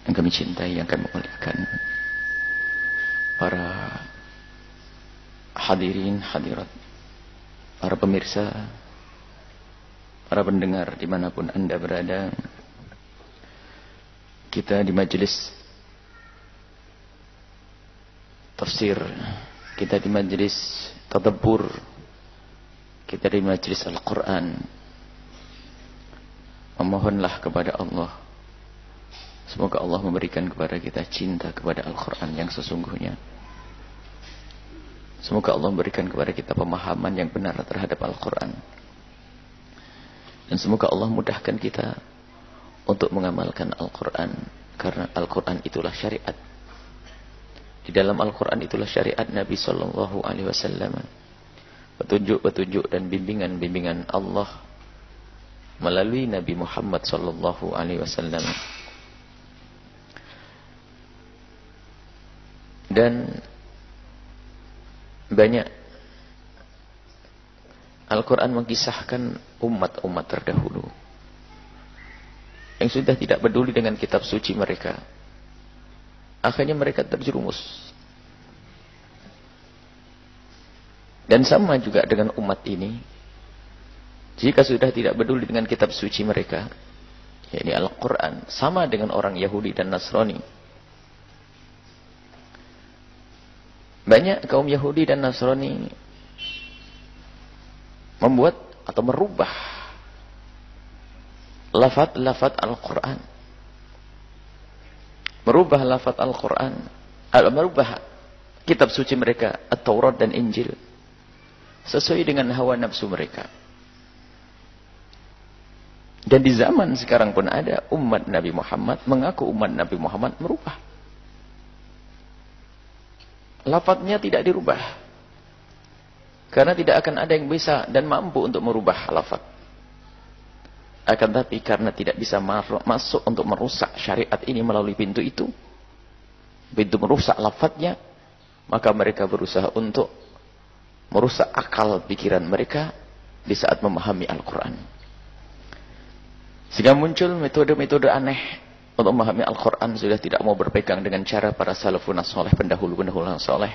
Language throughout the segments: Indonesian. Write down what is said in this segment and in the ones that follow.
yang kami cintai, yang kami muliakan, para hadirin, hadirat, para pemirsa, para pendengar dimanapun Anda berada, kita di majelis tafsir, kita di majelis tadabbur, kita di majelis Al-Quran, memohonlah kepada Allah, semoga Allah memberikan kepada kita cinta kepada Al-Quran yang sesungguhnya. Semoga Allah memberikan kepada kita pemahaman yang benar terhadap Al-Quran. Dan semoga Allah mudahkan kita untuk mengamalkan Al-Quran. Karena Al-Quran itulah syariat. Di dalam Al-Quran itulah syariat Nabi SAW. Petunjuk-petunjuk dan bimbingan-bimbingan Allah melalui Nabi Muhammad SAW. Dan banyak Al-Quran mengisahkan umat-umat terdahulu yang sudah tidak peduli dengan kitab suci mereka. Akhirnya mereka terjerumus. Dan sama juga dengan umat ini, jika sudah tidak peduli dengan kitab suci mereka, yakni Al-Quran, sama dengan orang Yahudi dan Nasrani. Banyak kaum Yahudi dan Nasrani membuat atau merubah lafaz-lafaz Al-Quran. Merubah lafaz Al-Quran, merubah kitab suci mereka, At-Taurat dan Injil, sesuai dengan hawa nafsu mereka. Dan di zaman sekarang pun ada umat Nabi Muhammad, mengaku umat Nabi Muhammad merubah. Lafaznya tidak dirubah. Karena tidak akan ada yang bisa dan mampu untuk merubah lafaz. Akan tapi karena tidak bisa masuk untuk merusak syariat ini melalui pintu itu, pintu merusak lafaznya, maka mereka berusaha untuk merusak akal pikiran mereka di saat memahami Al-Quran. Sehingga muncul metode-metode aneh untuk memahami Al-Quran. Sudah tidak mau berpegang dengan cara para salafun as-soleh, pendahulu-pendahulu yang soleh,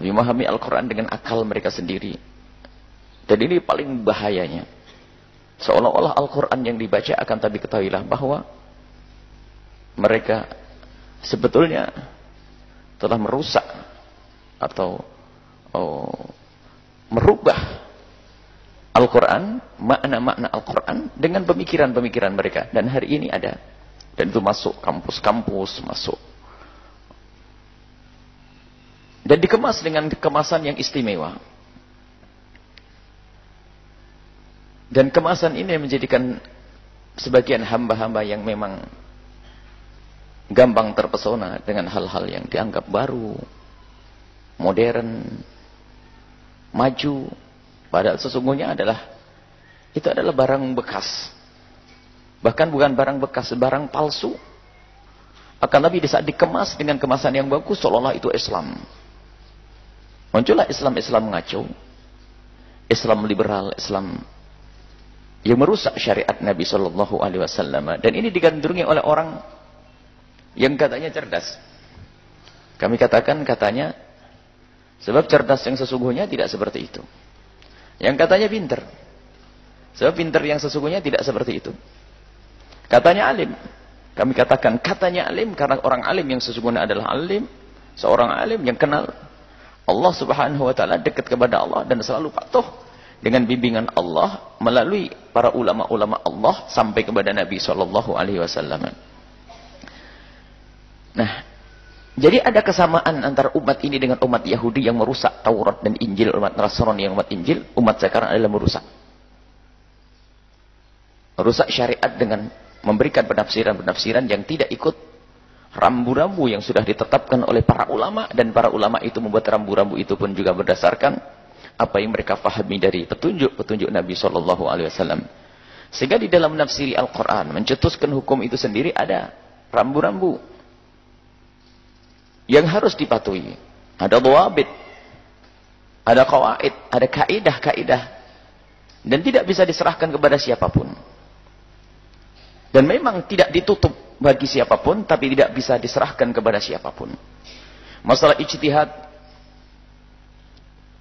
tapi memahami Al-Quran dengan akal mereka sendiri. Dan ini paling bahayanya. Seolah-olah Al-Quran yang dibaca, akan tapi ketahuilah bahwa mereka sebetulnya telah merusak atau merubah Al-Quran, makna-makna Al-Quran dengan pemikiran-pemikiran mereka. Dan hari ini ada. Dan itu masuk kampus-kampus, masuk. Dan dikemas dengan kemasan yang istimewa. Dan kemasan ini menjadikan sebagian hamba-hamba yang memang gampang terpesona dengan hal-hal yang dianggap baru, modern, maju. Padahal sesungguhnya itu adalah barang bekas. Bahkan bukan barang bekas, barang palsu. Akan tapi di saat dikemas dengan kemasan yang bagus, seolah-olah itu Islam. Muncullah Islam-Islam ngaco, Islam liberal, Islam yang merusak syariat Nabi SAW. Dan ini digandrungi oleh orang yang katanya cerdas. Kami katakan katanya, sebab cerdas yang sesungguhnya tidak seperti itu. Yang katanya pinter, sebab pinter yang sesungguhnya tidak seperti itu. Katanya alim, kami katakan katanya alim, karena orang alim yang sesungguhnya adalah alim, seorang alim yang kenal Allah Subhanahu wa taala, dekat kepada Allah dan selalu patuh dengan bimbingan Allah melalui para ulama-ulama Allah sampai kepada Nabi SAW. Nah, jadi ada kesamaan antara umat ini dengan umat Yahudi yang merusak Taurat dan Injil, umat Nasrani yang umat Injil, umat sekarang adalah merusak syariat dengan memberikan penafsiran-penafsiran yang tidak ikut rambu-rambu yang sudah ditetapkan oleh para ulama. Dan para ulama itu membuat rambu-rambu itu pun juga berdasarkan apa yang mereka fahami dari petunjuk-petunjuk Nabi SAW. Sehingga di dalam menafsiri Al-Quran, mencetuskan hukum itu sendiri ada rambu-rambu yang harus dipatuhi. Ada dhawabit, ada qawaid, ada kaidah-kaidah. Dan tidak bisa diserahkan kepada siapapun. Dan memang tidak ditutup bagi siapapun, tapi tidak bisa diserahkan kepada siapapun. Masalah ijtihad,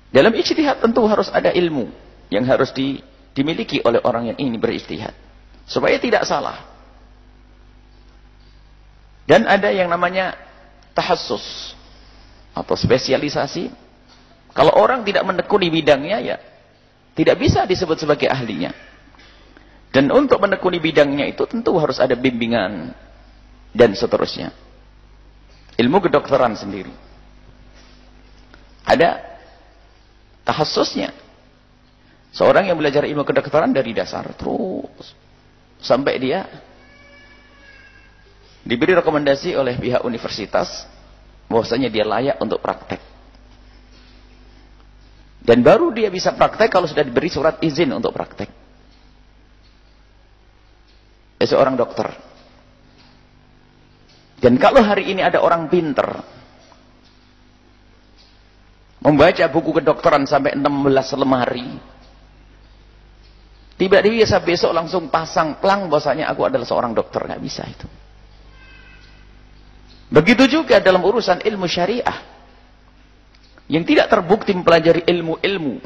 dalam ijtihad tentu harus ada ilmu yang harus dimiliki oleh orang yang ingin berijtihad, supaya tidak salah. Dan ada yang namanya tahassus atau spesialisasi. Kalau orang tidak menekuni bidangnya, ya tidak bisa disebut sebagai ahlinya. Dan untuk menekuni bidangnya itu tentu harus ada bimbingan dan seterusnya. Ilmu kedokteran sendiri ada tahassusnya. Seorang yang belajar ilmu kedokteran dari dasar terus sampai dia diberi rekomendasi oleh pihak universitas bahwasanya dia layak untuk praktek. Dan baru dia bisa praktek kalau sudah diberi surat izin untuk praktek. Seorang dokter. Dan kalau hari ini ada orang pinter membaca buku kedokteran sampai 16 lemari, tiba-tiba besok langsung pasang plang bahwasanya aku adalah seorang dokter, nggak bisa itu. Begitu juga dalam urusan ilmu syariah yang tidak terbukti mempelajari ilmu-ilmu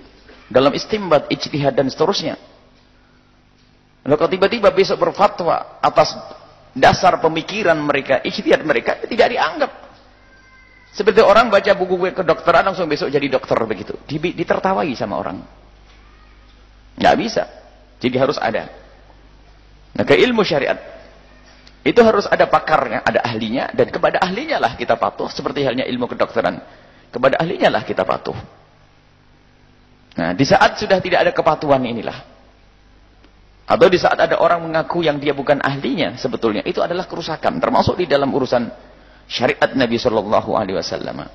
dalam istimbat, ijtihad dan seterusnya. Lalu kalau tiba-tiba besok berfatwa atas dasar pemikiran mereka, ijtihad mereka, tidak dianggap. Seperti orang baca buku kedokteran langsung besok jadi dokter begitu. Ditertawai sama orang. Nggak bisa. Jadi harus ada. Nah, ke ilmu syariat itu harus ada pakarnya, ada ahlinya, dan kepada ahlinya lah kita patuh. Seperti halnya ilmu kedokteran, kepada ahlinya lah kita patuh. Nah, di saat sudah tidak ada kepatuhan inilah, atau di saat ada orang mengaku yang dia bukan ahlinya, sebetulnya itu adalah kerusakan, termasuk di dalam urusan syariat Nabi Shallallahu Alaihi Wasallam.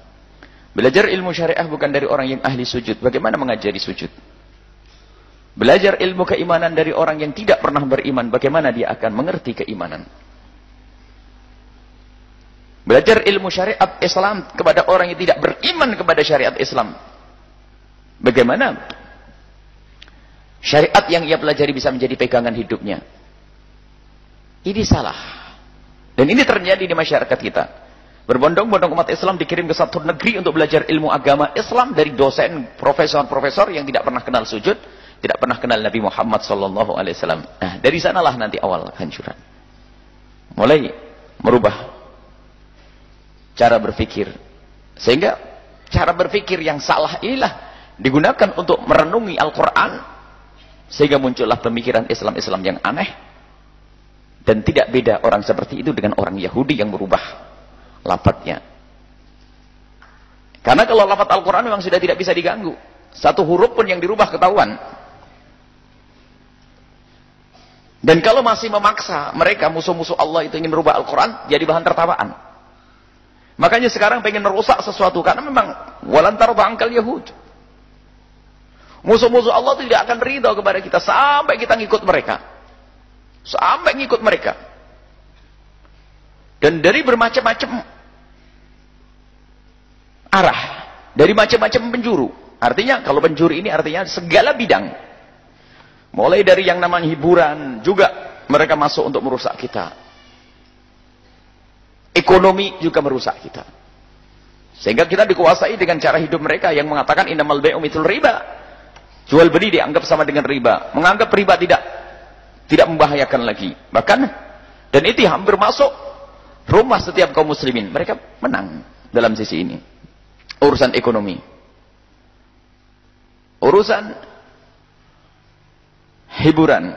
Belajar ilmu syariah bukan dari orang yang ahli sujud. Bagaimana mengajari sujud? Belajar ilmu keimanan dari orang yang tidak pernah beriman. Bagaimana dia akan mengerti keimanan? Belajar ilmu syariat Islam kepada orang yang tidak beriman kepada syariat Islam. Bagaimana syariat yang ia pelajari bisa menjadi pegangan hidupnya? Ini salah. Dan ini terjadi di masyarakat kita. Berbondong-bondong umat Islam dikirim ke satu negeri untuk belajar ilmu agama Islam dari dosen, profesor-profesor yang tidak pernah kenal sujud, tidak pernah kenal Nabi Muhammad SAW. Nah, dari sanalah nanti awal kehancuran. Mulai merubah cara berpikir. Sehingga cara berpikir yang salah inilah digunakan untuk merenungi Al-Quran, sehingga muncullah pemikiran Islam-Islam yang aneh. Dan tidak beda orang seperti itu dengan orang Yahudi yang merubah lafadznya. Karena kalau lafadz Al-Quran memang sudah tidak bisa diganggu. Satu huruf pun yang dirubah ketahuan. Dan kalau masih memaksa mereka, musuh-musuh Allah itu ingin merubah Al-Quran, jadi bahan tertawaan. Makanya sekarang pengen merusak sesuatu, karena memang walan tarda angkal Yahud. Musuh-musuh Allah tidak akan ridha kepada kita sampai kita ngikut mereka. Sampai ngikut mereka. Dan dari bermacam-macam arah, dari macam-macam penjuru. Artinya kalau penjuru ini artinya segala bidang. Mulai dari yang namanya hiburan juga mereka masuk untuk merusak kita. Ekonomi juga merusak kita. Sehingga kita dikuasai dengan cara hidup mereka yang mengatakan innamal bai'u mitsul riba. Jual beli dianggap sama dengan riba. Menganggap riba tidak membahayakan lagi. Bahkan dan itu hampir masuk rumah setiap kaum muslimin. Mereka menang dalam sisi ini. Urusan ekonomi. Urusan hiburan.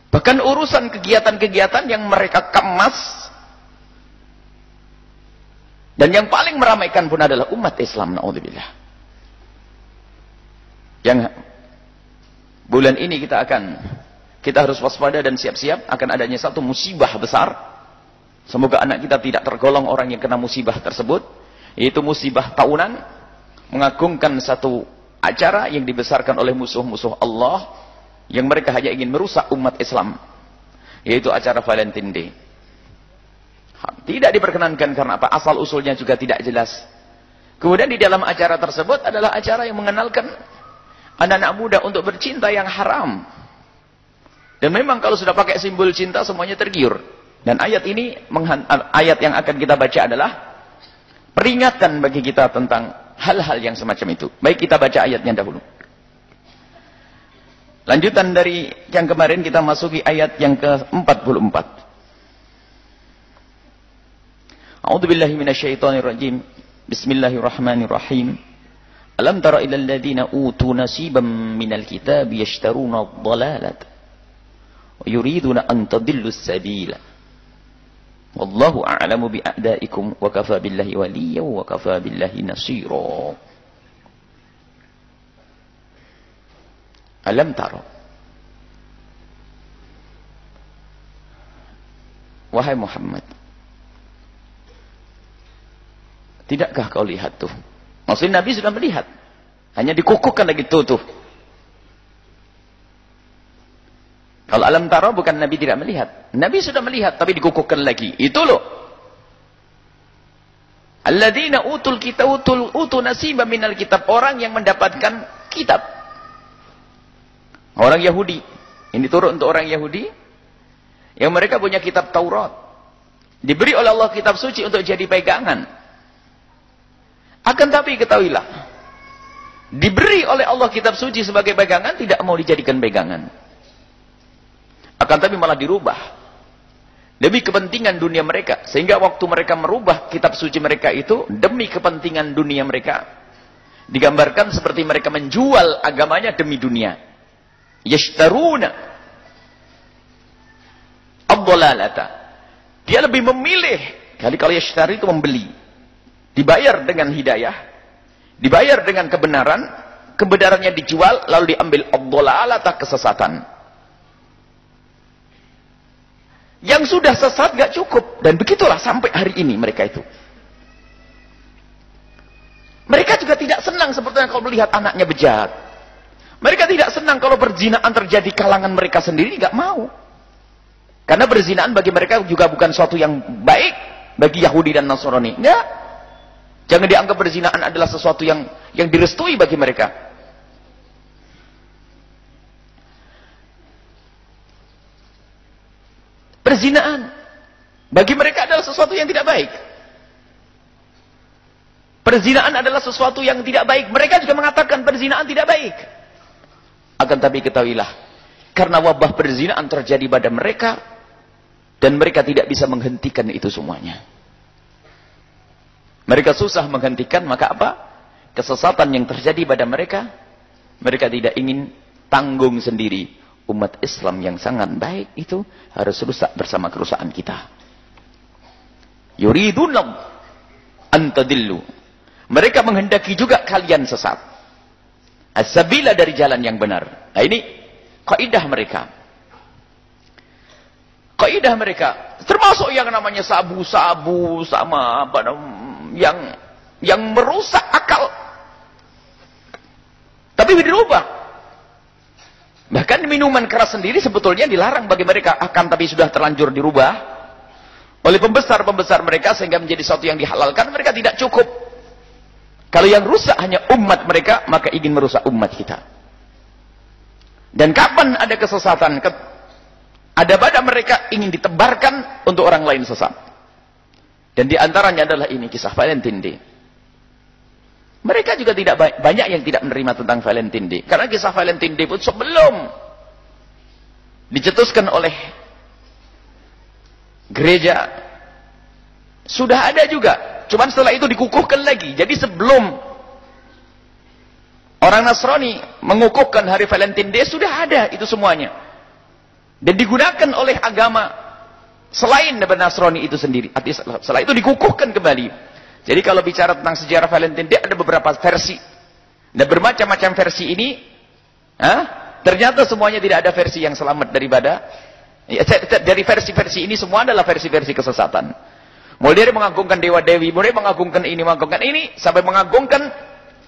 Bahkan urusan kegiatan-kegiatan yang mereka kemas. Dan yang paling meramaikan pun adalah umat Islam, naudzubillah. Yang bulan ini kita harus waspada dan siap-siap akan adanya satu musibah besar. Semoga anak kita tidak tergolong orang yang kena musibah tersebut, yaitu musibah tahunan mengagungkan satu acara yang dibesarkan oleh musuh-musuh Allah yang mereka hanya ingin merusak umat Islam, yaitu acara Valentine Day. Tidak diperkenankan karena apa? Asal usulnya juga tidak jelas. Kemudian di dalam acara tersebut adalah acara yang mengenalkan anak-anak muda untuk bercinta yang haram. Dan memang kalau sudah pakai simbol cinta semuanya tergiur. Dan ayat ini, ayat yang akan kita baca adalah peringatan bagi kita tentang hal-hal yang semacam itu. Baik, kita baca ayatnya dahulu. Lanjutan dari yang kemarin, kita masuki ayat yang ke-44. A'udzubillahi minasyaitonirrajim. Bismillahirrahmanirrahim. Alam tara ilal ladzina utu nasiban minal kitabi yashtaruna ad-dhalalata wa yuriduna an tadillu as-sabila. Wallahu a'lamu bi'a'daikum wa kafa billahi waliyyan wa kafa billahi nasira. Alam tara, wahai Muhammad, tidakkah kau lihat tuh? Maksudnya Nabi sudah melihat, hanya dikukuhkan lagi tuh. Kalau alam tara bukan Nabi tidak melihat, Nabi sudah melihat tapi dikukuhkan lagi. Itu loh. Alladzina utul kitab utu nasiban minal kitab, orang yang mendapatkan kitab. Orang Yahudi. Ini turun untuk orang Yahudi yang mereka punya kitab Taurat. Diberi oleh Allah kitab suci untuk jadi pegangan. Akan tapi ketahuilah, diberi oleh Allah kitab suci sebagai pegangan, tidak mau dijadikan pegangan. Akan tapi malah dirubah demi kepentingan dunia mereka. Sehingga waktu mereka merubah kitab suci mereka itu demi kepentingan dunia mereka, digambarkan seperti mereka menjual agamanya demi dunia. Yashtaruna ad-dhalalata. Dia lebih memilih. Kalau yashtari itu membeli, dibayar dengan hidayah, dibayar dengan kebenaran, kebenarannya dijual lalu diambil ad-dhalalata, kesesatan. Yang sudah sesat gak cukup, dan begitulah sampai hari ini mereka itu. Mereka juga tidak senang seperti yang kau melihat anaknya bejat. Mereka tidak senang kalau perzinaan terjadi kalangan mereka sendiri, gak mau. Karena perzinaan bagi mereka juga bukan suatu yang baik bagi Yahudi dan Nasrani. Enggak. Jangan dianggap perzinaan adalah sesuatu yang direstui bagi mereka. Perzinaan bagi mereka adalah sesuatu yang tidak baik. Perzinaan adalah sesuatu yang tidak baik. Mereka juga mengatakan perzinaan tidak baik. Akan tapi ketahuilah, karena wabah perzinaan terjadi pada mereka, dan mereka tidak bisa menghentikan itu semuanya. Mereka susah menghentikan, maka apa? Kesesatan yang terjadi pada mereka, mereka tidak ingin tanggung sendiri. Umat Islam yang sangat baik itu harus rusak bersama kerusakan kita. Yuriduna an tadillu. Mereka menghendaki juga kalian sesat. As-sabila, dari jalan yang benar. Nah, ini kaidah mereka. Kaidah mereka termasuk yang namanya sabu-sabu sama apa yang merusak akal. Tapi dirubah. Bahkan minuman keras sendiri sebetulnya dilarang bagi mereka, akan tapi sudah terlanjur dirubah oleh pembesar-pembesar mereka sehingga menjadi sesuatu yang dihalalkan. Mereka tidak cukup. Kalau yang rusak hanya umat mereka, maka ingin merusak umat kita. Dan kapan ada kesesatan, ada pada mereka ingin ditebarkan untuk orang lain sesat. Dan diantaranya adalah ini kisah Valentine Day. Mereka juga tidak banyak yang tidak menerima tentang Valentine Day. Karena kisah Valentine Day pun sebelum dicetuskan oleh gereja, sudah ada juga. Cuman setelah itu dikukuhkan lagi. Jadi sebelum orang Nasrani mengukuhkan hari Valentine Day, sudah ada itu semuanya. Dan digunakan oleh agama selain dari Nasrani itu sendiri. Setelah itu dikukuhkan kembali. Jadi kalau bicara tentang sejarah Valentine Day, ada beberapa versi. Dan bermacam-macam versi ini, ternyata semuanya tidak ada versi yang selamat daripada, dari versi-versi ini semua adalah versi-versi kesesatan. Mulai dari mengagungkan dewa-dewi, mulai mengagungkan ini, sampai mengagungkan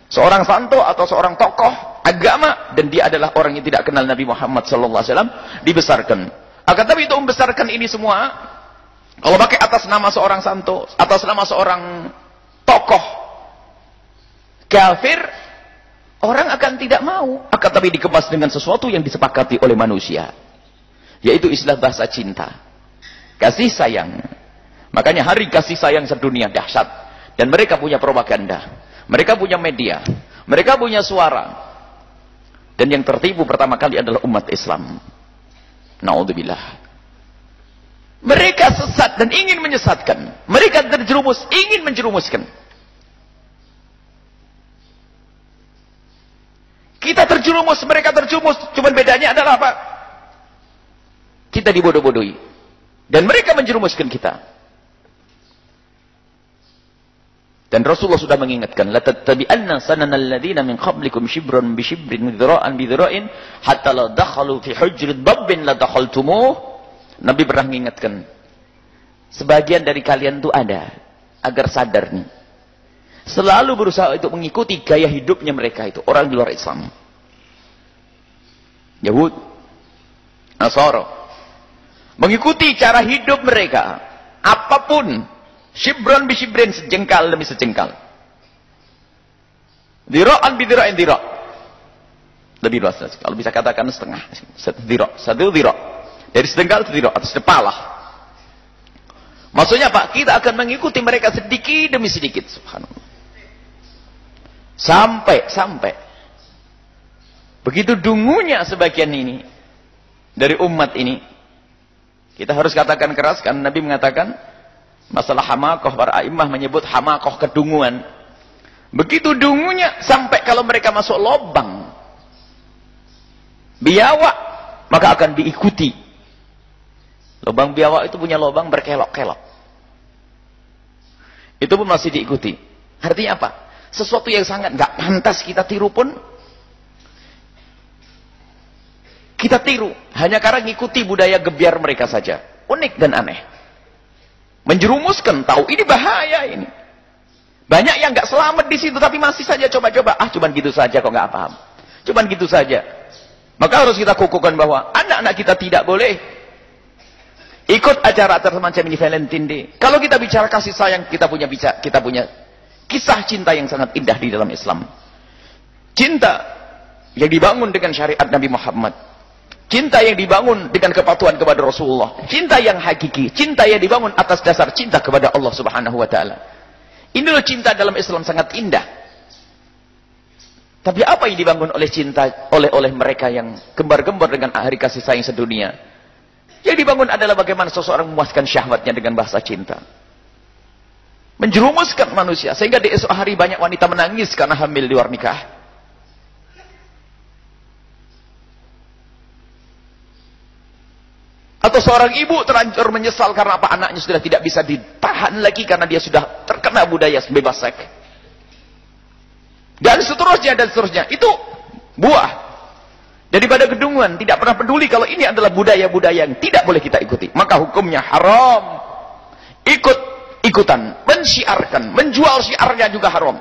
seorang santo atau seorang tokoh agama, dan dia adalah orang yang tidak kenal Nabi Muhammad SAW, dibesarkan. Akan tapi itu membesarkan ini semua, kalau pakai atas nama seorang santo, atas nama seorang tokoh kafir, orang akan tidak mau. Akan tapi dikemas dengan sesuatu yang disepakati oleh manusia, yaitu istilah bahasa cinta. Kasih sayang. Makanya hari kasih sayang sedunia dahsyat. Dan mereka punya propaganda. Mereka punya media. Mereka punya suara. Dan yang tertipu pertama kali adalah umat Islam. Na'udzubillah. Mereka sesat dan ingin menyesatkan. Mereka terjerumus, ingin menjerumuskan. Kita terjerumus, mereka terjerumus. Cuma bedanya adalah apa? Kita dibodoh-bodohi. Dan mereka menjerumuskan kita. Dan Rasulullah sudah mengingatkan, la tattabi'anna sananal ladzina min qablikum shibran bi shibrin dhira'an bi dhira'in hatta la dakhalu fi hujrid dabbin la dakhaltumuh. Nabi pernah mengingatkan, sebagian dari kalian itu ada agar sadar nih. Selalu berusaha untuk mengikuti gaya hidupnya mereka itu, orang di luar Islam. Yahud, Nasara, mengikuti cara hidup mereka, apapun, shibran bi shibrin, sejengkal demi sejengkal. Dira'an bi dira'in dira'. Lebih luas, kalau bisa katakan setengah. Satu dira'. Dari sejengkal ke dira' atas kepala. Maksudnya Pak, kita akan mengikuti mereka sedikit demi sedikit, subhanallah. Sampai begitu dungunya sebagian ini dari umat ini, kita harus katakan keras, karena Nabi mengatakan masalah hamakoh, para a'immah menyebut hamakoh kedunguan. Begitu dungunya sampai kalau mereka masuk lobang biawak, maka akan diikuti. Lobang biawak itu punya lobang berkelok-kelok, itu pun masih diikuti. Artinya apa? Sesuatu yang sangat nggak pantas kita tiru pun kita tiru, hanya karena ngikuti budaya gebiar mereka saja. Unik dan aneh, menjerumuskan, tahu ini bahaya ini. Banyak yang nggak selamat di situ, tapi masih saja coba-coba. Cuman gitu saja kok, nggak paham. Cuman gitu saja. Maka harus kita kukuhkan bahwa anak-anak kita tidak boleh ikut acara-acara semacam ini, Valentine Day. Kalau kita bicara kasih sayang, kita punya kisah cinta yang sangat indah di dalam Islam. Cinta yang dibangun dengan syariat Nabi Muhammad. Cinta yang dibangun dengan kepatuhan kepada Rasulullah. Cinta yang hakiki. Cinta yang dibangun atas dasar cinta kepada Allah Subhanahu wa ta'ala. Inilah cinta dalam Islam sangat indah. Tapi apa yang dibangun oleh cinta oleh mereka yang gembar-gembar dengan hari kasih sayang sedunia? Yang dibangun adalah bagaimana seseorang memuaskan syahwatnya dengan bahasa cinta. Menjerumuskan manusia sehingga di esok hari banyak wanita menangis karena hamil di luar nikah. Atau seorang ibu terlanjur menyesal karena apa? Anaknya sudah tidak bisa ditahan lagi karena dia sudah terkena budaya bebas seks. Dan seterusnya. Itu buah daripada kedunguan. Tidak pernah peduli kalau ini adalah budaya-budaya yang tidak boleh kita ikuti. Maka hukumnya haram. Ikutan, mensyiarkan, menjual syiarnya juga haram.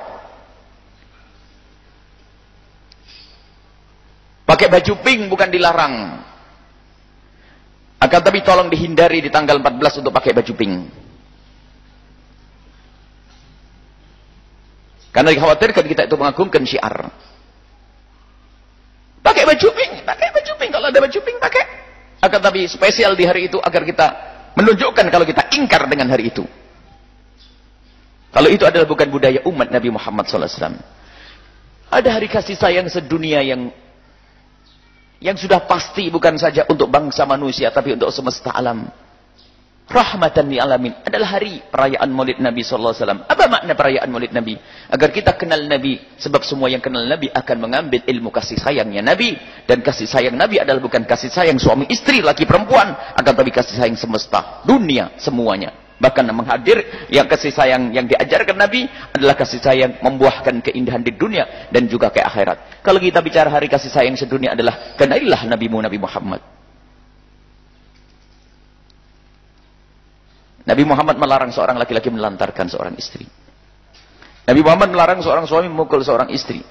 Pakai baju pink bukan dilarang. Akan tapi tolong dihindari di tanggal 14 untuk pakai baju pink. Karena dikhawatirkan kita itu mengagungkan syiar. Pakai baju pink. Kalau ada baju pink pakai. Akan tapi spesial di hari itu agar kita menunjukkan kalau kita ingkar dengan hari itu. Kalau itu adalah bukan budaya umat Nabi Muhammad SAW. Ada hari kasih sayang sedunia yang sudah pasti bukan saja untuk bangsa manusia, tapi untuk semesta alam. Rahmatan lil alamin adalah hari perayaan Maulid Nabi SAW. Apa makna perayaan Maulid Nabi? Agar kita kenal Nabi. Sebab semua yang kenal Nabi akan mengambil ilmu kasih sayangnya Nabi. Dan kasih sayang Nabi adalah bukan kasih sayang suami istri, laki perempuan, akan tapi kasih sayang semesta, dunia, semuanya. Bahkan menghadir yang kasih sayang yang diajarkan Nabi adalah kasih sayang membuahkan keindahan di dunia dan juga ke akhirat. Kalau kita bicara hari kasih sayang sedunia adalah kenalilah Nabi Muhammad. Nabi Muhammad melarang seorang laki-laki melantarkan seorang istri. Nabi Muhammad melarang seorang suami memukul seorang istri.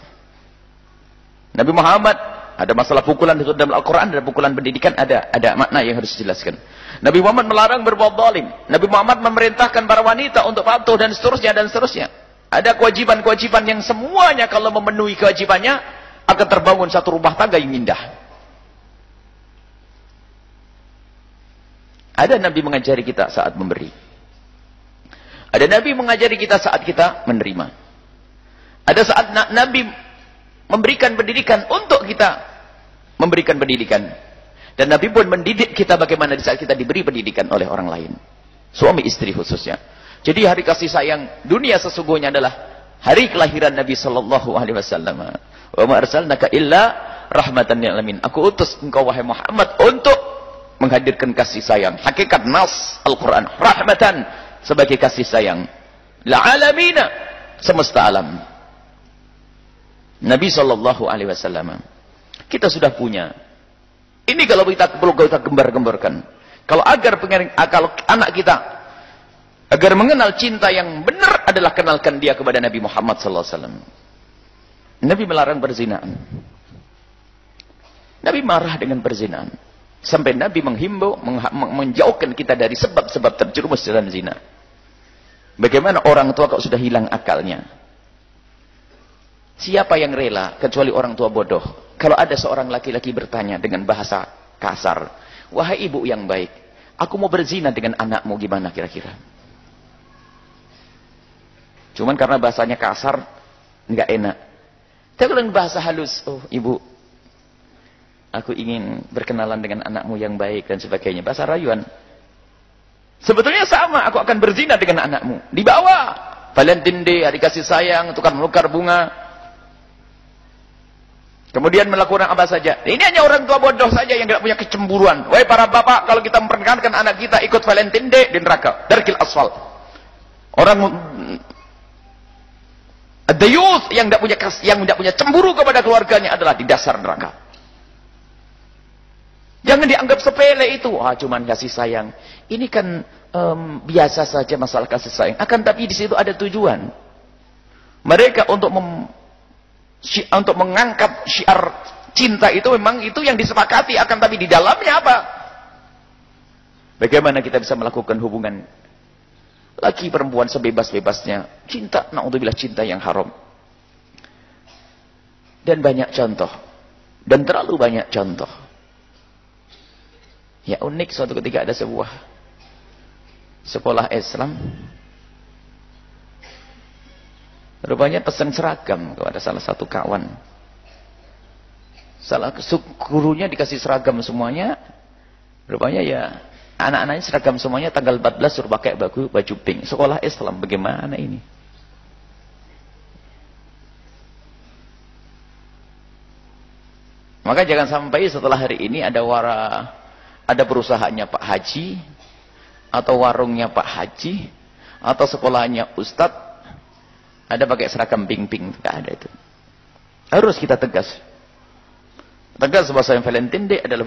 Nabi Muhammad, ada masalah pukulan itu dalam Al-Quran, ada pukulan pendidikan, ada makna yang harus dijelaskan. Nabi Muhammad melarang berbuat zalim. Nabi Muhammad memerintahkan para wanita untuk patuh dan seterusnya. Ada kewajiban-kewajiban yang semuanya kalau memenuhi kewajibannya akan terbangun satu rumah tangga yang indah. Ada Nabi mengajari kita saat memberi. Ada Nabi mengajari kita saat kita menerima. Ada saat Nabi memberikan pendidikan untuk kita memberikan pendidikan. Dan Nabi pun mendidik kita bagaimana di saat kita diberi pendidikan oleh orang lain. Suami istri khususnya. Jadi hari kasih sayang dunia sesungguhnya adalah hari kelahiran Nabi sallallahu alaihi wasallam. Wa ma arsalnaka illa rahmatan lil alamin. Aku utus engkau wahai Muhammad untuk menghadirkan kasih sayang. Hakikat nas Al-Qur'an, rahmatan sebagai kasih sayang lil alamin, semesta alam. Nabi sallallahu alaihi wasallam. Kita sudah punya. Ini kalau kita perlu kita gembar-gemborkan. Kalau kalau anak kita agar mengenal cinta yang benar adalah kenalkan dia kepada Nabi Muhammad sallallahu alaihi wasallam. Nabi melarang perzinaan. Nabi marah dengan perzinaan. Sampai Nabi menghimbau, menjauhkan kita dari sebab-sebab terjerumus dalam zina. Bagaimana orang tua kalau sudah hilang akalnya? Siapa yang rela kecuali orang tua bodoh? Kalau ada seorang laki-laki bertanya dengan bahasa kasar, wahai ibu yang baik, aku mau berzina dengan anakmu, gimana kira-kira? Cuman karena bahasanya kasar, nggak enak. Tapi kalau bahasa halus, oh ibu, aku ingin berkenalan dengan anakmu yang baik dan sebagainya. Bahasa rayuan. Sebetulnya sama, aku akan berzina dengan anakmu. Dibawa Valentine Day, hari kasih sayang, tukar menukar bunga. Kemudian melakukan apa saja. Ini hanya orang tua bodoh saja yang tidak punya kecemburuan. Wahai para bapak, kalau kita memperkenalkan anak kita ikut Valentine Day di neraka, darkil asfal. Orang the youth yang tidak punya cemburu kepada keluarganya adalah di dasar neraka. Jangan dianggap sepele itu. Ah, cuman kasih sayang. Ini kan biasa saja masalah kasih sayang. Akan tapi di situ ada tujuan. Mereka untuk mengangkat syiar cinta itu memang itu yang disepakati, akan tapi di dalamnya apa? Bagaimana kita bisa melakukan hubungan laki perempuan sebebas-bebasnya, cinta, naudzubillah, cinta yang haram. Dan banyak contoh, dan terlalu banyak contoh. Ya unik, suatu ketika ada sebuah sekolah Islam. Rupanya pesan seragam kepada salah satu kawan. Gurunya dikasih seragam semuanya. Rupanya ya anak-anaknya seragam semuanya tanggal 14 suruh pakai baju pink. Sekolah Islam bagaimana ini? Maka jangan sampai setelah hari ini ada perusahaannya Pak Haji, atau warungnya Pak Haji, atau sekolahnya Ustadz ada pakai seragam pink-pink. Tidak ada itu. Harus kita tegas. Tegas bahwa Valentine Day adalah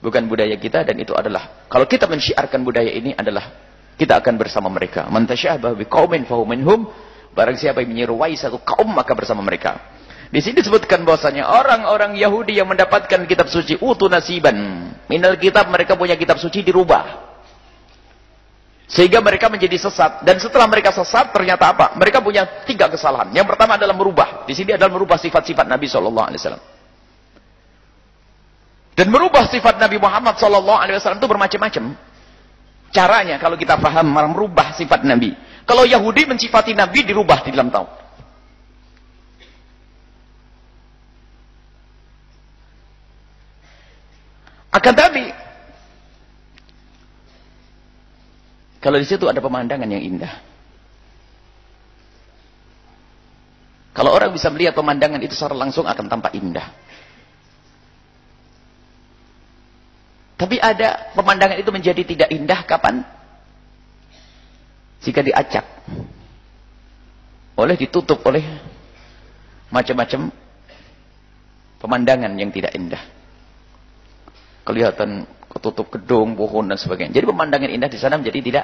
bukan budaya kita, dan itu adalah, kalau kita mensyiarkan budaya ini adalah kita akan bersama mereka. Man tasyabaha biqaumin fahuwa minhum. Barang siapa yang menyerupai satu kaum maka bersama mereka. Di sini disebutkan bahwasanya orang-orang Yahudi yang mendapatkan kitab suci utu nasiban minal kitab, mereka punya kitab suci dirubah. Sehingga mereka menjadi sesat. Dan setelah mereka sesat, ternyata apa? Mereka punya 3 kesalahan. Yang pertama adalah merubah. Di sini adalah merubah sifat-sifat Nabi SAW. Dan merubah sifat Nabi Muhammad SAW itu bermacam-macam. Caranya, kalau kita paham, merubah sifat Nabi. Kalau Yahudi mensifati Nabi, dirubah di dalam tahun. Akan tapi, kalau di situ ada pemandangan yang indah. Kalau orang bisa melihat pemandangan itu secara langsung akan tampak indah. Tapi ada pemandangan itu menjadi tidak indah kapan? Jika diacak. Ditutup oleh macam-macam pemandangan yang tidak indah. Kelihatan ketutup gedung, pohon dan sebagainya. Jadi pemandangan indah di sana menjadi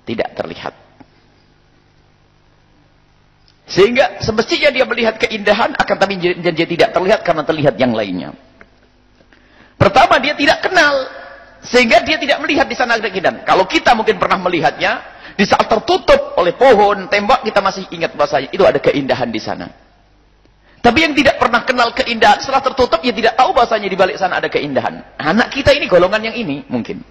tidak terlihat. Sehingga semestinya dia melihat keindahan, akan tapi dia tidak terlihat karena terlihat yang lainnya. Pertama, dia tidak kenal, sehingga dia tidak melihat di sana ada keindahan. Kalau kita mungkin pernah melihatnya, di saat tertutup oleh pohon, tembok, kita masih ingat bahasanya itu ada keindahan di sana. Tapi yang tidak pernah kenal keindahan, setelah tertutup, dia tidak tahu bahasanya di balik sana ada keindahan. Anak kita ini golongan yang ini, mungkin.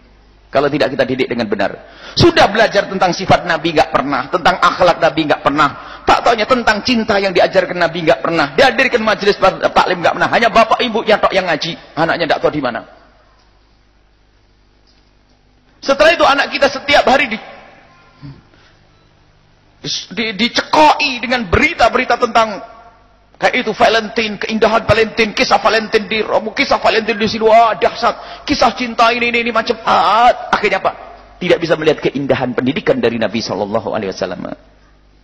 Kalau tidak kita didik dengan benar. Sudah belajar tentang sifat Nabi nggak pernah, tentang akhlak Nabi nggak pernah, tak taunya tentang cinta yang diajarkan Nabi nggak pernah, dihadirkan majelis taklim nggak pernah, hanya bapak ibu yang tok yang ngaji, anaknya nggak tahu di mana. Setelah itu anak kita setiap hari dicekoi dengan berita-berita tentang kayak itu Valentine, keindahan Valentine, kisah Valentine di Romo, kisah Valentine di sini, wah dahsyat, kisah cinta ini macam akhirnya apa? Tidak bisa melihat keindahan pendidikan dari Nabi SAW.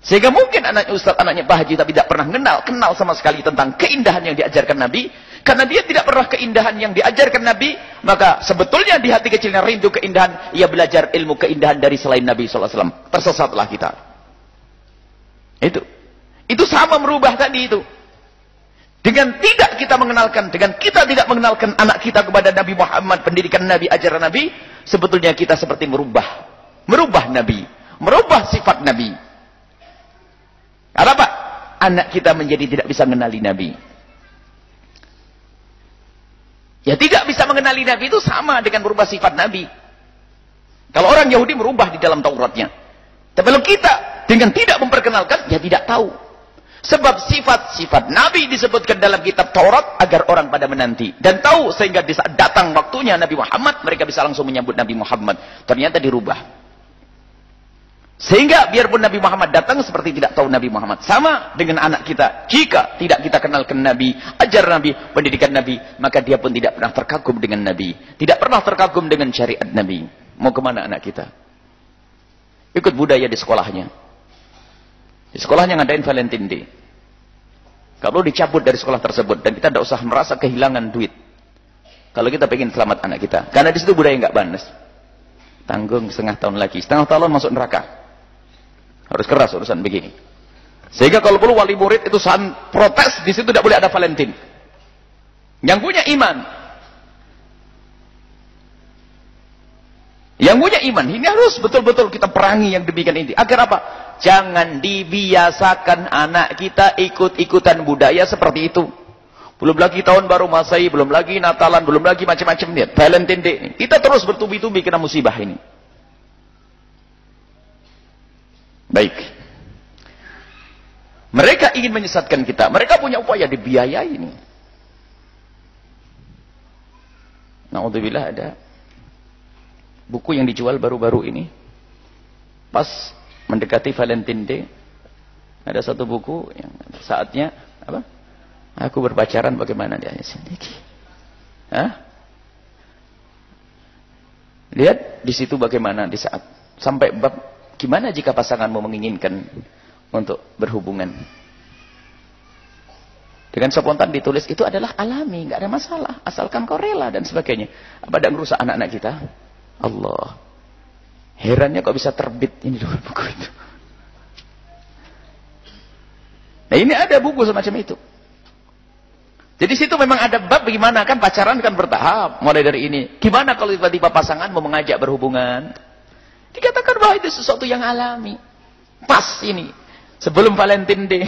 Sehingga mungkin anaknya Ustaz, anaknya Pak Haji, tapi tidak pernah kenal sama sekali tentang keindahan yang diajarkan Nabi. Karena dia tidak pernah keindahan yang diajarkan Nabi, maka sebetulnya di hati kecilnya rindu keindahan, ia belajar ilmu keindahan dari selain Nabi SAW. Tersesatlah kita. Itu sama merubah tadi itu. Dengan tidak kita mengenalkan, dengan kita tidak mengenalkan anak kita kepada Nabi Muhammad, pendidikan Nabi, ajaran Nabi, sebetulnya kita seperti merubah Nabi, merubah sifat Nabi. Apa? Anak kita menjadi tidak bisa mengenali Nabi. Ya tidak bisa mengenali Nabi itu sama dengan merubah sifat Nabi. Kalau orang Yahudi merubah di dalam Tauratnya. Tapi kalau kita dengan tidak memperkenalkan, ya tidak tahu. Sebab sifat-sifat Nabi disebutkan dalam kitab Taurat agar orang pada menanti dan tahu, sehingga di saat datang waktunya Nabi Muhammad, mereka bisa langsung menyambut Nabi Muhammad. Ternyata dirubah. Sehingga biarpun Nabi Muhammad datang seperti tidak tahu Nabi Muhammad. Sama dengan anak kita. Jika tidak kita kenalkan Nabi, ajar Nabi, pendidikan Nabi, maka dia pun tidak pernah terkagum dengan Nabi. Tidak pernah terkagum dengan syariat Nabi. Mau kemana anak kita? Ikut budaya di sekolahnya. Di sekolahnya ngadain Valentine Day. Kalau dicabut dari sekolah tersebut dan kita tidak usah merasa kehilangan duit. Kalau kita pengen selamat anak kita, karena di situ budaya nggak banes. Tanggung setengah tahun lagi, setengah tahun masuk neraka. Harus keras urusan begini. Sehingga kalau perlu wali murid itu protes, di situ tidak boleh ada Valentine. Yang punya iman, ini harus betul-betul kita perangi yang demikian ini. Agar apa? Jangan dibiasakan anak kita ikut-ikutan budaya seperti itu. Belum lagi tahun baru Masehi, belum lagi Natalan, belum lagi macam-macam nih. Valentine Day ini. Kita terus bertubi-tubi kena musibah ini. Baik. Mereka ingin menyesatkan kita. Mereka punya upaya dibiayai ini. Na'udzubillah, ada buku yang dijual baru-baru ini. Pas mendekati Valentine Day, ada satu buku yang saatnya apa? Aku berpacaran bagaimana dia sendiri. Lihat di situ bagaimana di saat sampai bab gimana jika pasanganmu menginginkan untuk berhubungan. Dengan spontan ditulis itu adalah alami, nggak ada masalah, asalkan kau rela dan sebagainya. Apa ada merusak anak-anak kita? Allah. Herannya kok bisa terbit ini dulu buku itu. Nah ini ada buku semacam itu. Jadi situ memang ada bab bagaimana kan pacaran kan bertahap. Mulai dari ini. Gimana kalau tiba-tiba pasangan mau mengajak berhubungan? Dikatakan bahwa itu sesuatu yang alami. Pas ini. Sebelum Valentine Day.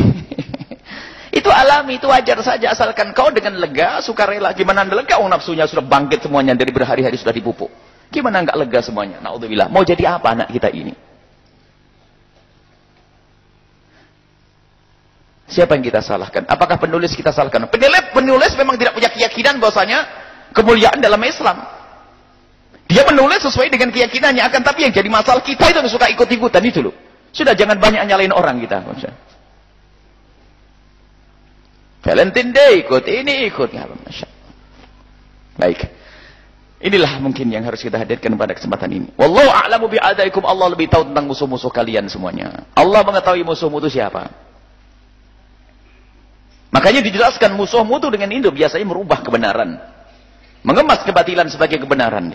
Itu alami, itu wajar saja. Asalkan kau dengan lega, sukarela. Gimana lega? Nafsunya sudah bangkit semuanya dari berhari-hari sudah dipupuk. Gimana enggak lega semuanya? Na'udzubillah. Mau jadi apa anak kita ini? Siapa yang kita salahkan? Apakah penulis kita salahkan? Penulis memang tidak punya keyakinan bahwasanya kemuliaan dalam Islam. Dia menulis sesuai dengan keyakinannya, akan tapi yang jadi masalah kita itu yang suka ikut-ikutan itu loh. Sudah jangan banyak nyalain orang kita. Valentine Day ikut, ini ikut. Baik. Inilah mungkin yang harus kita hadirkan pada kesempatan ini. Wallahu a'lamu bi'adaikum. Allah lebih tahu tentang musuh-musuh kalian semuanya. Allah mengetahui musuhmu itu siapa. Makanya dijelaskan musuhmu itu dengan itu biasanya merubah kebenaran. Mengemas kebatilan sebagai kebenaran.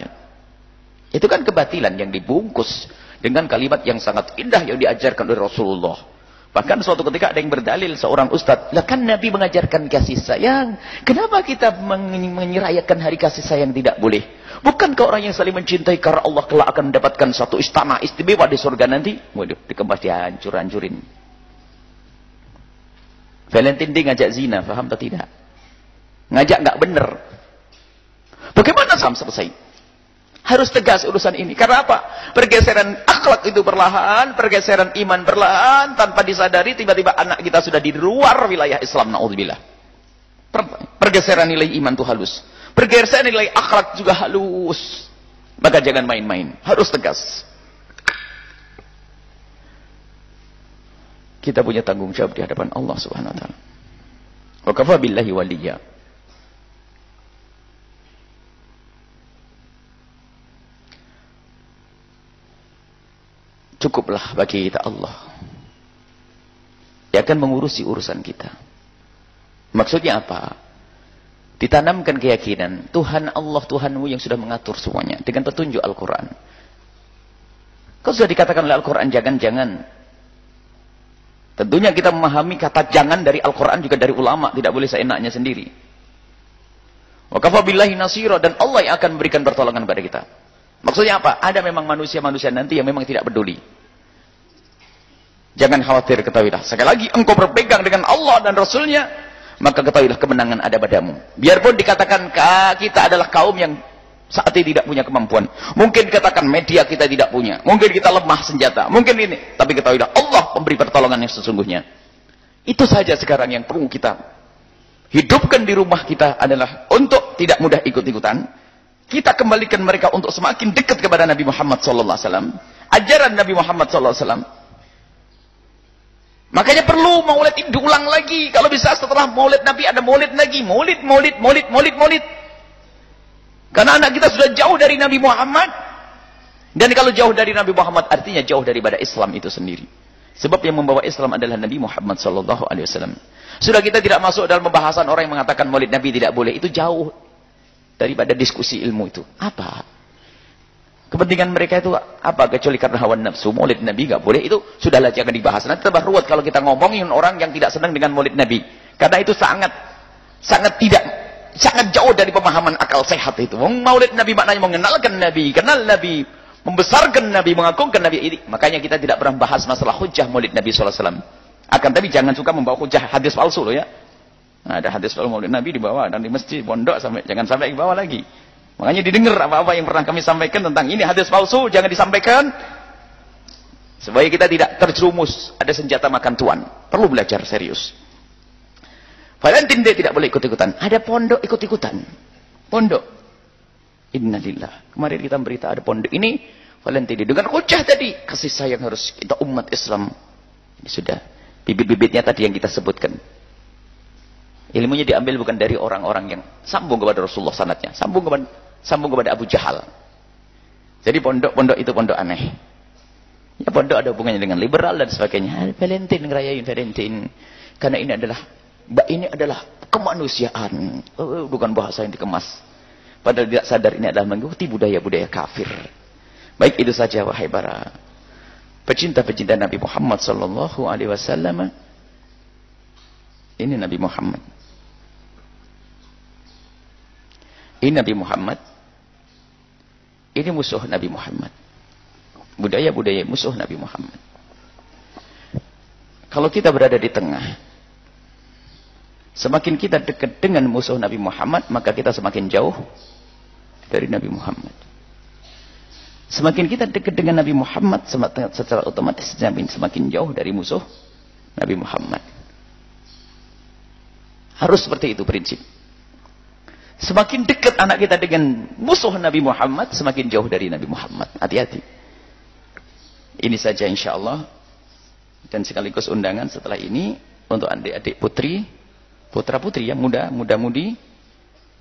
Itu kan kebatilan yang dibungkus dengan kalimat yang sangat indah yang diajarkan oleh Rasulullah. Bahkan suatu ketika ada yang berdalil seorang ustadz, lah kan Nabi mengajarkan kasih sayang. Kenapa kita menyerayakan hari kasih sayang tidak boleh? Bukankah orang yang saling mencintai karena Allah kelak akan mendapatkan satu istana istimewa di surga nanti? Waduh, dikemas dihancur-hancurin. Valentine Day ngajak zina, paham atau tidak? Ngajak nggak bener. Bagaimana selesai? Harus tegas urusan ini. Karena apa? Pergeseran akhlak itu perlahan, pergeseran iman perlahan, tanpa disadari tiba-tiba anak kita sudah di luar wilayah Islam. Na'udzubillah. Pergeseran nilai iman itu halus. Pergeseran nilai akhlak juga halus. Maka jangan main-main. Harus tegas. Kita punya tanggung jawab di hadapan Allah Subhanahu wa taala. Wa kafa billahi waliyya. Cukuplah bagi kita Allah. Dia akan mengurusi urusan kita. Maksudnya apa? Ditanamkan keyakinan Tuhan Allah, Tuhanmu yang sudah mengatur semuanya dengan petunjuk Al-Quran. Kalau sudah dikatakan oleh Al-Quran jangan-jangan, tentunya kita memahami kata jangan dari Al-Quran juga dari ulama, tidak boleh seenaknya sendiri. Wa kafa billahi nasira, dan Allah yang akan memberikan pertolongan kepada kita. Maksudnya apa? Ada memang manusia-manusia nanti yang memang tidak peduli. Jangan khawatir, ketahuilah. Sekali lagi, engkau berpegang dengan Allah dan Rasulnya, maka ketahuilah kemenangan ada padamu. Biarpun dikatakan kita adalah kaum yang saat ini tidak punya kemampuan. Mungkin dikatakan media kita tidak punya. Mungkin kita lemah senjata. Mungkin ini. Tapi ketahuilah, Allah memberi pertolongan yang sesungguhnya. Itu saja sekarang yang perlu kita hidupkan di rumah kita adalah untuk tidak mudah ikut-ikutan. Kita kembalikan mereka untuk semakin dekat kepada Nabi Muhammad SAW. Ajaran Nabi Muhammad SAW. Makanya perlu maulid ini diulang lagi. Kalau bisa setelah maulid Nabi ada maulid lagi. Maulid. Karena anak kita sudah jauh dari Nabi Muhammad. Dan kalau jauh dari Nabi Muhammad artinya jauh daripada Islam itu sendiri. Sebab yang membawa Islam adalah Nabi Muhammad SAW. Sudah kita tidak masuk dalam pembahasan orang yang mengatakan maulid Nabi tidak boleh. Itu jauh daripada diskusi ilmu itu. Apa? Kepentingan mereka itu apa? Kecuali karena hawa nafsu. Maulid Nabi nggak boleh. Itu sudahlah, jangan dibahas. Nanti tambah ruwet kalau kita ngomongin orang yang tidak senang dengan maulid Nabi. Karena itu sangat jauh dari pemahaman akal sehat itu. Maulid Nabi maknanya mengenalkan Nabi, kenal Nabi, membesarkan Nabi, mengagungkan Nabi. Ini makanya kita tidak pernah bahas masalah hujjah maulid Nabi SAW. Akan tapi jangan suka membawa hujjah hadis palsu loh ya. Nah, ada hadis palsu maulid Nabi dibawa dan di masjid pondok jangan sampai dibawa lagi. Makanya didengar apa-apa yang pernah kami sampaikan tentang ini hadis palsu jangan disampaikan. Supaya kita tidak terjerumus ada senjata makan tuan. Perlu belajar serius. Valentine Day tidak boleh ikut-ikutan. Ada pondok ikut-ikutan. Pondok. Innalillah. Kemarin kita berita ada pondok ini Valentine Day dengan hujjah tadi. Kasih sayang harus kita umat Islam. Ini sudah bibit-bibitnya tadi yang kita sebutkan. Ilmunya diambil bukan dari orang-orang yang sambung kepada Rasulullah sanadnya, sambung kepada Abu Jahal. Jadi pondok itu pondok aneh. Ya pondok ada hubungannya dengan liberal dan sebagainya. Valentine ngerayain Valentine karena ini adalah kemanusiaan. Bukan bahasa yang dikemas. Padahal tidak sadar ini adalah mengikuti budaya-budaya kafir. Baik itu saja wahai para pecinta-pecinta Nabi Muhammad sallallahu alaihi wasallam. Ini Nabi Muhammad. Ini Nabi Muhammad. Ini musuh Nabi Muhammad. Budaya-budaya musuh Nabi Muhammad. Kalau kita berada di tengah, semakin kita dekat dengan musuh Nabi Muhammad, maka kita semakin jauh dari Nabi Muhammad. Semakin kita dekat dengan Nabi Muhammad, secara otomatis semakin jauh dari musuh Nabi Muhammad. Harus seperti itu prinsip. Semakin dekat anak kita dengan musuh Nabi Muhammad, semakin jauh dari Nabi Muhammad. Hati-hati. Ini saja insya Allah. Dan sekaligus undangan setelah ini untuk adik-adik putri, putra-putri yang muda-mudi.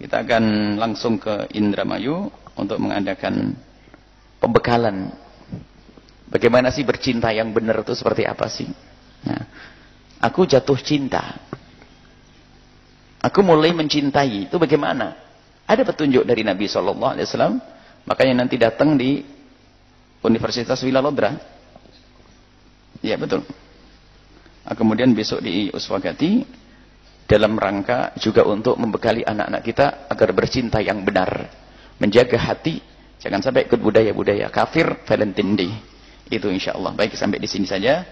Kita akan langsung ke Indramayu untuk mengadakan pembekalan. Bagaimana sih bercinta yang benar itu seperti apa sih? Nah, aku jatuh cinta. Aku mulai mencintai. Itu bagaimana? Ada petunjuk dari Nabi SAW. Makanya nanti datang di Universitas Wilalodra. Ya betul. Kemudian besok di Uswagati. Dalam rangka juga untuk membekali anak-anak kita agar bercinta yang benar. Menjaga hati. Jangan sampai ikut budaya-budaya kafir Valentine Day. Itu insya Allah. Baik, sampai di sini saja.